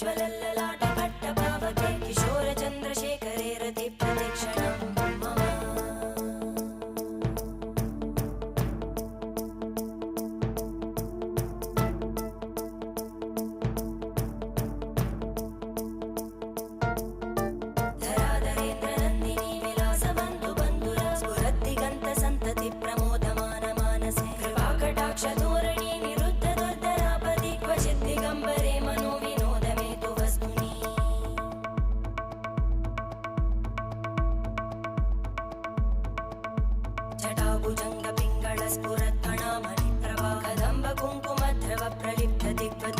ज्वलल्ललाटपट्टपावके किशोरचन्द्रशेखरे रतिप्रतिक्षणं मम धराधरेन्द्रनन्दिनी विलासबन्धुबन्धुरा स्फुरद्दिगन्तसन्तति प्रमोदमानमानसे कृपाकटाक्षधोरणी निरुद्धदुर्धरापदि क्वचिद्दिगम्बरे मनोविनोदमेतु वस्तुनि जटाभुजङ्गपिङ्गळस्फुरत्फणामणिप्रभा कदम्बकुङ्कुमद्रव प्रलिप्तदिग्वद्